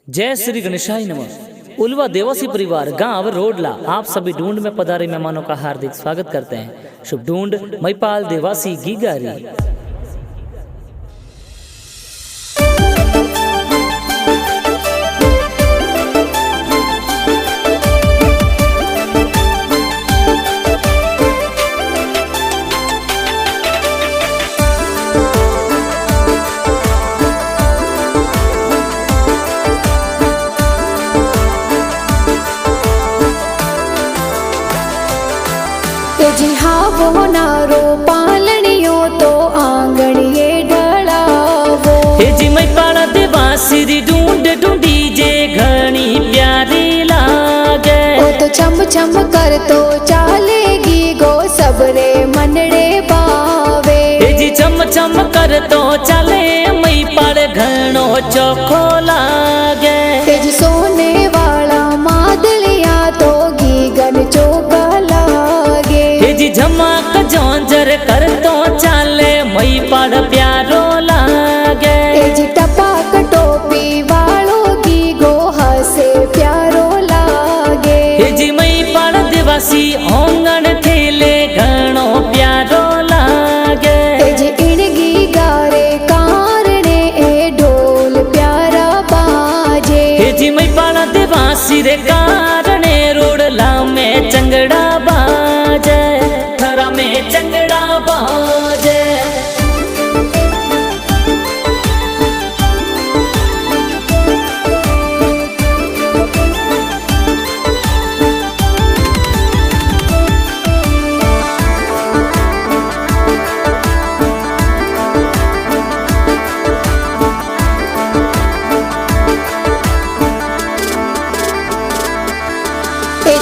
जय श्री गणेशाय नमः। उल्वा देवासी परिवार गांव रोडला आप सभी ढूंढ में पधारे मेहमानों का हार्दिक स्वागत करते हैं। शुभ ढूंढ महिपाल देवासी गीगारी। जी हाँ वो नारो पालनियो तो आंगणिये ढलावो। जी महिपाल देवासी ढूंढ ढूंढी जे घनी प्यारी लागे। ओ तो छम छम कर तो चालेगी गो सबरे मनड़े बावे। जी छम छम कर तो चले महिपाल घणो चोखो लागे। जी सोने वाला मादलिया तो गीगन चोका लागे। जी झमक जोंजर कर तो चाले महिपाल प्यारो लागे। जी टपाक टोपी वालो की गो हसे प्यारो लागे। जी महिपाल देवासी ओंगण खेले घणो प्यारो लागे। जी इणगी गारे कारणे ए ढोल प्यारा बाजे। जी महिपाल देवासी रे कारणे रोडला में चंगड़ा बाजे। थरा में चंगड़ा बाजे।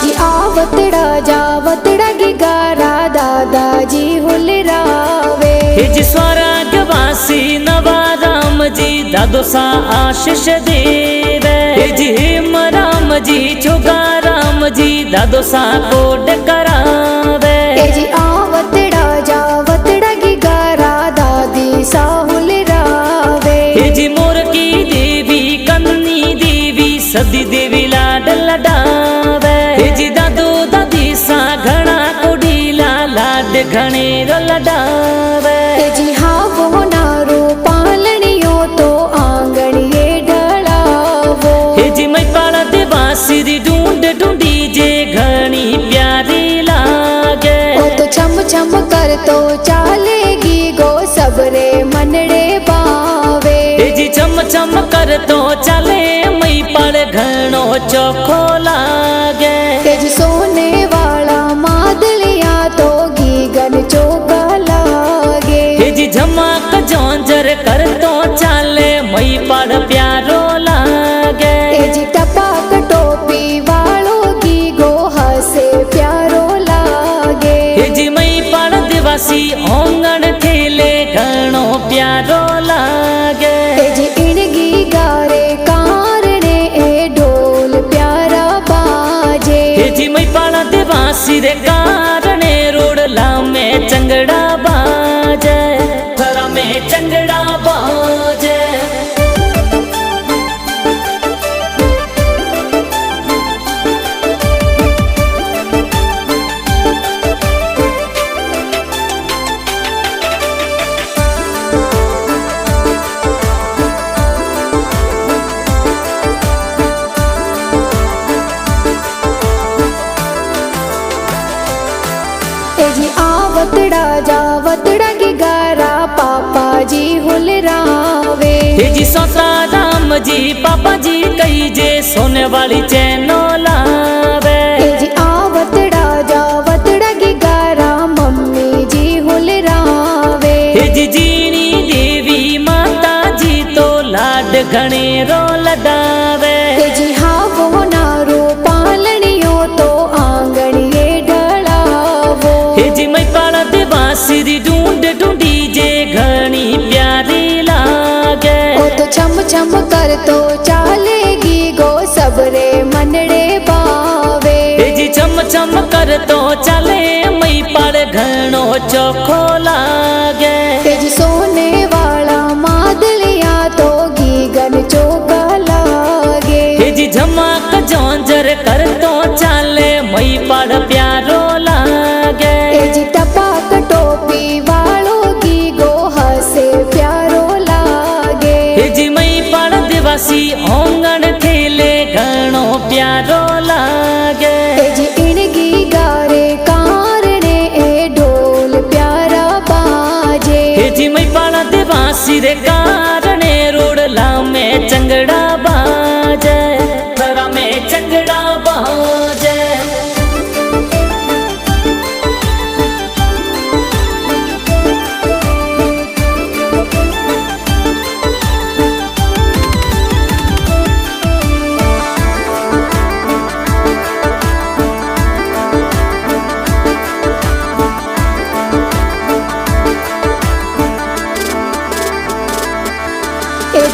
जी आवतड़ा जावतड़ा की गारा दादाजी हुलरावे। जी स्वर्गवासी नवा राम जी दादो सा आशीष देवे। जी हेम राम जी छोगा राम जी दादो सा कोड करावे। जी आवतड़ा जावतड़ा की गारा दादी सा हुलरावे। जी मोर की देवी कन्नी देवी सदी देवी लाड लडावे। जी दादो दादी सा घना कोडीला लाड घने लडावे। जी हाँ वो नारो पालनियो तो आंगणिये ढलावो। जी महिपाल देवासी ढूंढ ढूंढी जे घनी प्यारी लागे। ओ तो छम छम कर तो चालेगी गो सबरे मनड़े बावे। जी चम चम कर तो चले महिपाल घणो चोखो लागे। जी सोने वाला मादलिया तो गीगन चोका लागे। जी झमक जोंजर कर तो चाले महिपाल प्यारो लागे। जी टपाक टोपी वालो की गो हसे प्यारो लागे। जी महिपाल देवासी ओंगण खेले घणो प्यारो लागे। जी इणगी गारे कारणे ए ढोल प्यारा बाजे। जी महिपाल देवासी रे कारणे रोडला में चंगड़ा बाजे। थरा में चंगड़ा बाजे। जी आवतड़ा जावतड़ा की गारा पापा जी हुलरावे। जी सोता राम जी पापा जी कही जे सोने वाली चैनो लावे। जी आवतड़ा जावतड़ा की गारा मम्मी जी हुलरावे। जी जीनी देवी माता जी तो लाड घने रो लडावे। जी हाँ वो नारो पालनियो तो आंगणिये ढलावो। जी महिपाल देवासी ढूंढ ढूंढी जे घनी प्यारी लागे। ओ तो छम छम कर तो चालेगी गो सबरे मनड़े बावे। जी चम चम कर तो चले महिपाल घणो चोखो लागे। जी सोने वाला मादलिया तो गीगन चोका लागे। ओंगण खेले घणो प्यारो लागे। जी इणगी गारे कारणे ए ढोल प्यारा बाजे। जी मई पाड़ा देवासी रे कारणे रोडला में चंगड़ा बाजे, थरा में चंगड़ा बाजे।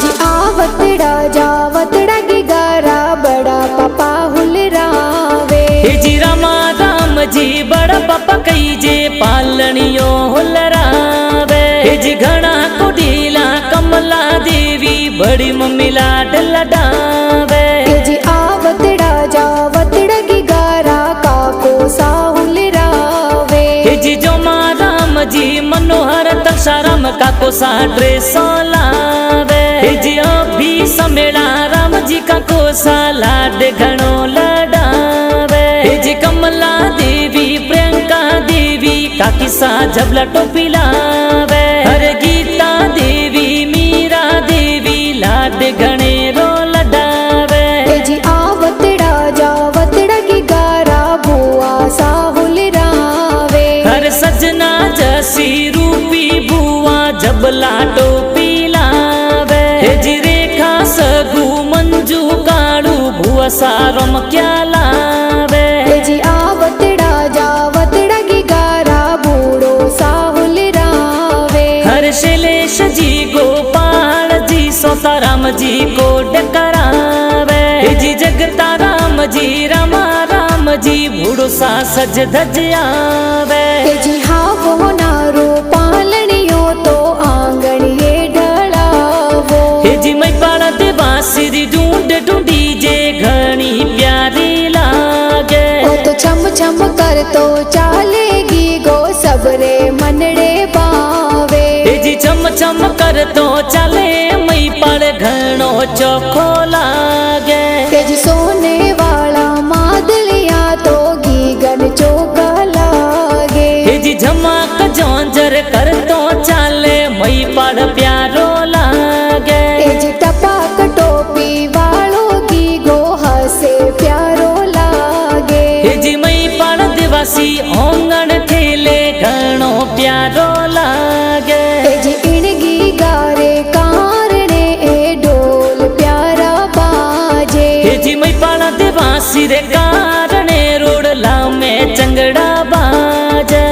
जी आवतड़ा जावतड़ा की गारा बड़ा पापा हुलरावे। जी रामा राम जी बड़ा पापा कई जे पालनियो हुलरावे। जी घना कुडीला कमला देवी बड़ी मम्मी लाड लडावे। जी आवतड़ा जावतड़ा की गारा काको सा हुलरावे। जी जो माँ राम जी मनोहर तक्षाराम काको सा ड्रेसो लावे। जी अभी समेड़ा राम जी का कोसा लाड घणो लडावे। जी कमला देवी प्रियंका देवी काकी सा झबला टोपी लावे। हर गीता देवी मीरा देवी लाड घणे रो लडावे। जी आवतड़ा जावतड़ा की गारा बुआ सा हुलरावे। हर सजना जसी रूपी बुआ झबला टोपी लावे। जी रेखा सगु मंजू काड़ू बुआ सारम क्या लावे। जी आवतड़ा जावतड़ा की गारा बूढ़ो सा हुलरावे। हर शैलेश जी गोपाल जी सोता राम जी को डकरावे। जी जगता राम जी रमा राम जी बूढ़ो सा सज धज आवे। जी हाँ वो नारो पालनियो तो आंगण ये ढलावो। जी मैं पाड़ा देवासी ढूंढ ढूंढी जे घनी प्यारी लागे। ओ तो छम छम कर तो चालेगी गो सबरे मनड़े बावे। जी चम चम कर तो चले मई पड़ घणो चोखो लागे। जी सोने वाला मादलिया तो गीगन चौका लागे। जी झमाक जोंजर कर तो चले मई पड़ प्यारो लागे। जी टपाक टोपी वालों की गो हसे प्यारो लागे। जी मई पड़ दिवासी ओंगण खेले घणो प्यारो लागे। जी इणगी गारे कारणे ए ढोल प्यारा बाजे। जी मई पड़ दिवासी रे कारणे रोडला में चंगड़ा बाजे,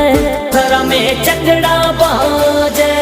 थरा में चंगड़ा बाजे।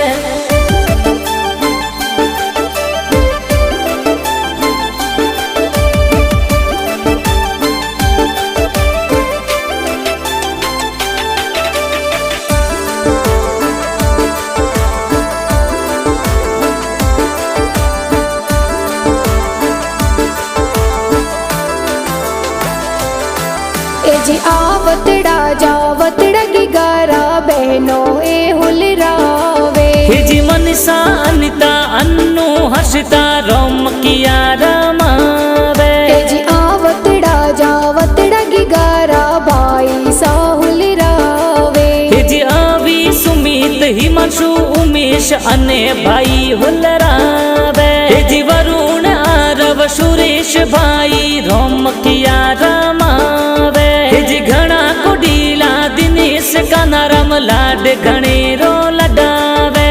जी आवतड़ा जावतड़ा की गारा बहनों ए हुलरावे। जी मनसा अनिता अन्नू हर्षिता रोम किया रमावे। जी आवतड़ा जावतड़ा की गारा भाई सा हुलरावे। जी अभी सुमित हिमांशु उमेश अने भाई हुलरावे। जी वरुण आरव सुरेश भाई रोम किया रमावे। जी घना कुडीला दिनेश कानाराम लाड घणे रो लडावे।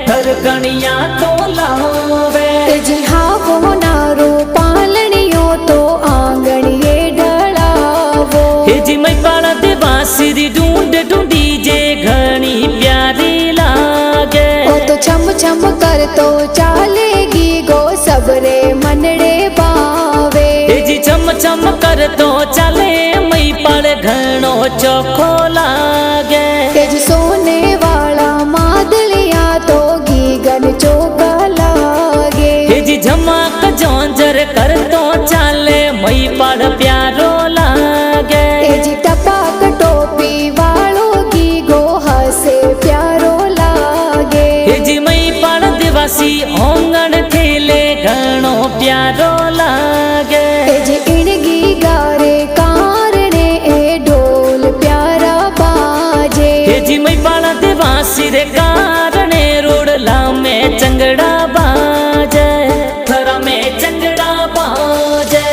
हर गणिया तो लावे। जी हाँ वो नारो पालनियो तो आंगण ये ढलावो। जी मैं पाड़ा देवासी ढूंढ ढूंढी जे घणी प्यारी लागे। ओ तो छम छम कर तो चालेगी गो सबरे मनड़े बावे। जी चम चम कर तो चले मई पड़ घणो चोखो लागे। जी सोने वाला मादलिया तो गीगन चौका लागे। जी झमाक जोंजर कर तो चले मई पड़ प्यारो लागे। जी टपाक टोपी वालों की गो हसे प्यारो लागे। जी मई पड़ दिवासी ओंगण खेले घणो प्यारो लागे। जी इणगी गारे कारणे ए ढोल प्यारा बाजे। जी मई पाला देवासी रे कारणे रोडला में चंगड़ा बाजे, थरा में चंगड़ा बाजे।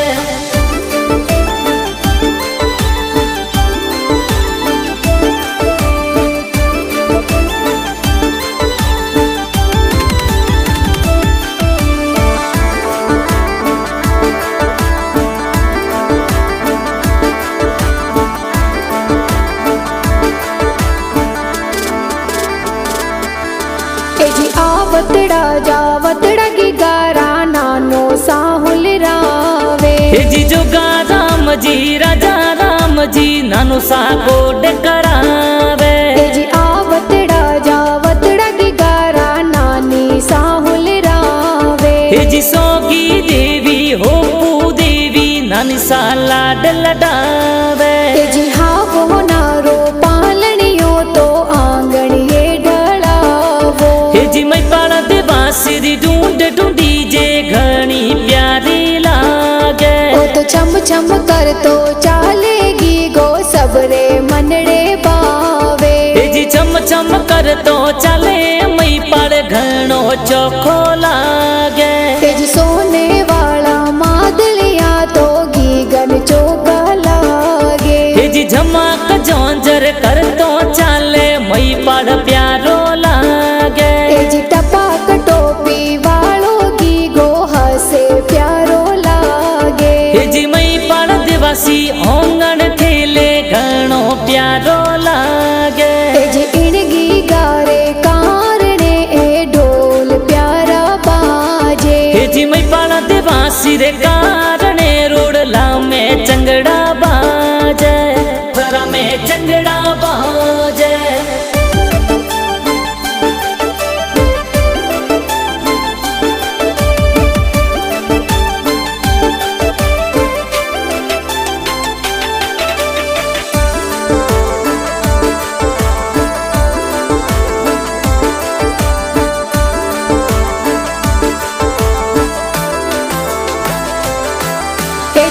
जी आवतड़ा जावतड़ा की गारा नानो साहुल रावे। जी जोगा राम जी राजा राम जी नानो सा कोड करावे। जी आवतड़ा जावतड़ा की गारा नानी साहुल रावे। जी सोगी देवी हो पू देवी नानी सा लाड लडावे। जी हाँ वो नारो पालनियो तो आंगण ये ढलावो। जी मई पाला देवासी ढूंढ ढूंढी जे घनी प्यारी लागे। ओ तो छम छम कर तो चालेगी गो सबरे मनड़े बावे। जी चम चम कर तो चले मई पाड़ घणो चोखो लागे। जी सोने वाला मादलिया तो गीगन चौका लागे। जी झमाक जोंजर कर तो चले मई पाड़ प्यारो लागे। जी टपाक टोपी वालों की गो हसे प्यारो लागे। जी मई पाड़ दिवासी ओंगण खेले घणो प्यारो लागे। जी इणगी गारे कारणे ए ढोल प्यारा बाजे। जी मई पाड़ा देवासी रे कारणे रोडला में चंगड़ा बाजे, थरा में चंगड़ा बाजे।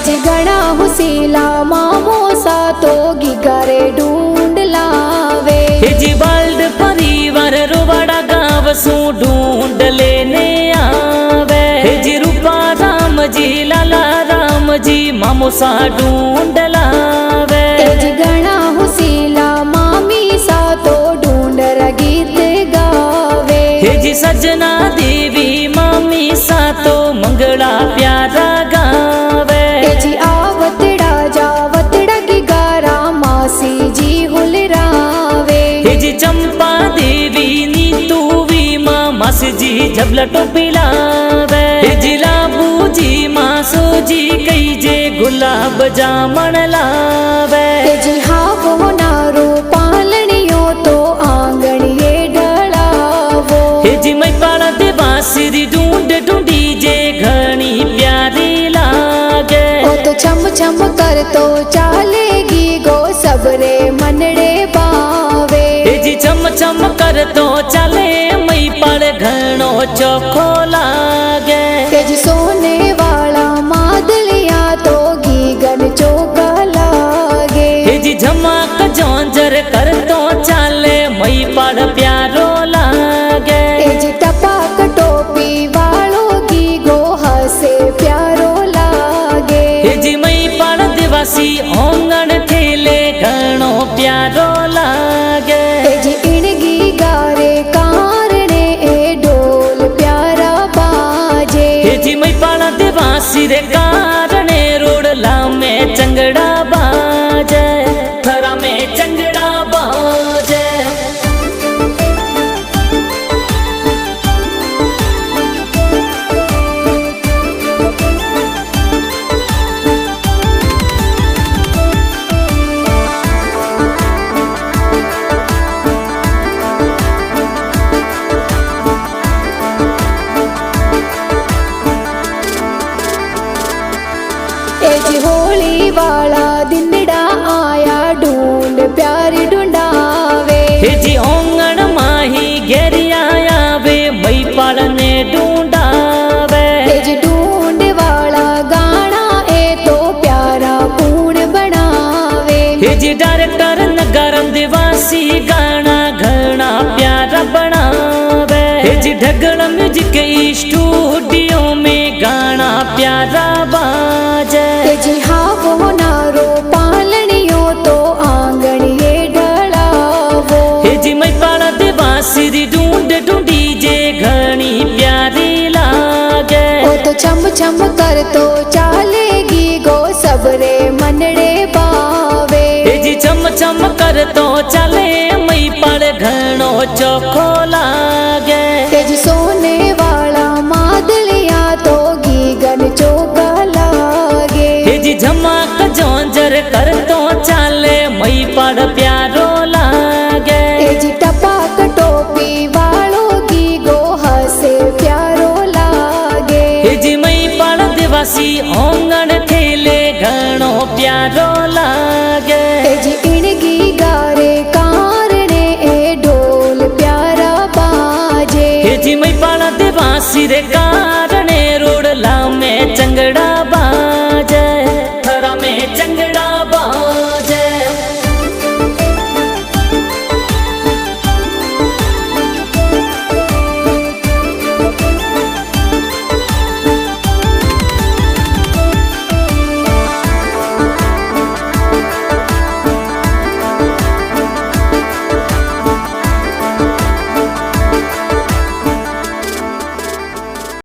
जी गणा हुसीला मामो सा तो गिगारे ढूंढ लावे। जी वर्ल्ड परिवार रोवाड़ा गाँव सू ढूंढ लेने आवे। जी रूपा राम जी लाला राम जी मामो सा ढूंढ लावे। जी गणा हुसीला मामी सा तो ढूंढ गीत गावे। जी सजना देवी मामी सा तो मंगला प्यारा गावे। जी आवतड़ा जावतड़ा की गारा मासी जी हुलरावे। जी चंपा देवी नीतू वी माँ मास जी झबलटो पिलावे। जी लाबू जी मासो जी कई जे गुलाब जामन लावे। जी हाँ वो नारो पालनियो तो आंगण ये ढलावो। जी मई पाड़ा देवासी ढूंढ ढूंढी जे घनी प्यारी लागे। ओ तो छम छम कर तो चालेगी गो सबरे मनड़े बावे। जी चम चम कर तो चले मई पाड़ घणो चोखो लागे। जी सोने वाला मादलिया तो गीगन चौका लागे। जी झमाक जोंजर कर तो चले मई पाड़ प्यारो लागे। जी टपाक टोपी वालों की गो हसे प्यारो लागे। जी मई पाड़ दिवासी ओंगण खेले घणो प्यारो लागे। जी इणगी गारे कारणे ए ढोल प्यारा बाजे। जी मई पाड़ा दिवासी रे कारणे रोडला में चंगड़ा बाजे, थरा में चंगड़ा बाजे। जी होली वाला दिनड़ा आया ढूंढ प्यारी ढूंढावे। जी ओंगण माही घेरिया आवे मई पाड़ने ढूंढावे। जी ढूंढ वाला रगड़ म्यूजिक स्टूडियो में गाना प्यारा बाजे। जी हाँ वो नारो पालनियो तो आंगणिए ढलावो। जी मैं पाड़ा देवासी ढूंढ ढूंढी जे घनी प्यारी लागे। ओ तो छम छम कर तो चालेगी गो सबरे मनड़े बावे। जी चम चम कर तो चले मई पड़ घणो चोखो लागे। जी सोने वाला मादलिया तो गीगन चोका लागे। जी झमाक जोंजर कर तो चले मई पड़ प्यारो लागे। जी टपाक टोपी वालो गीगो हसे प्यारो लागे। जी मई पड़ दिवासी ओंगण खेले घणो प्यारो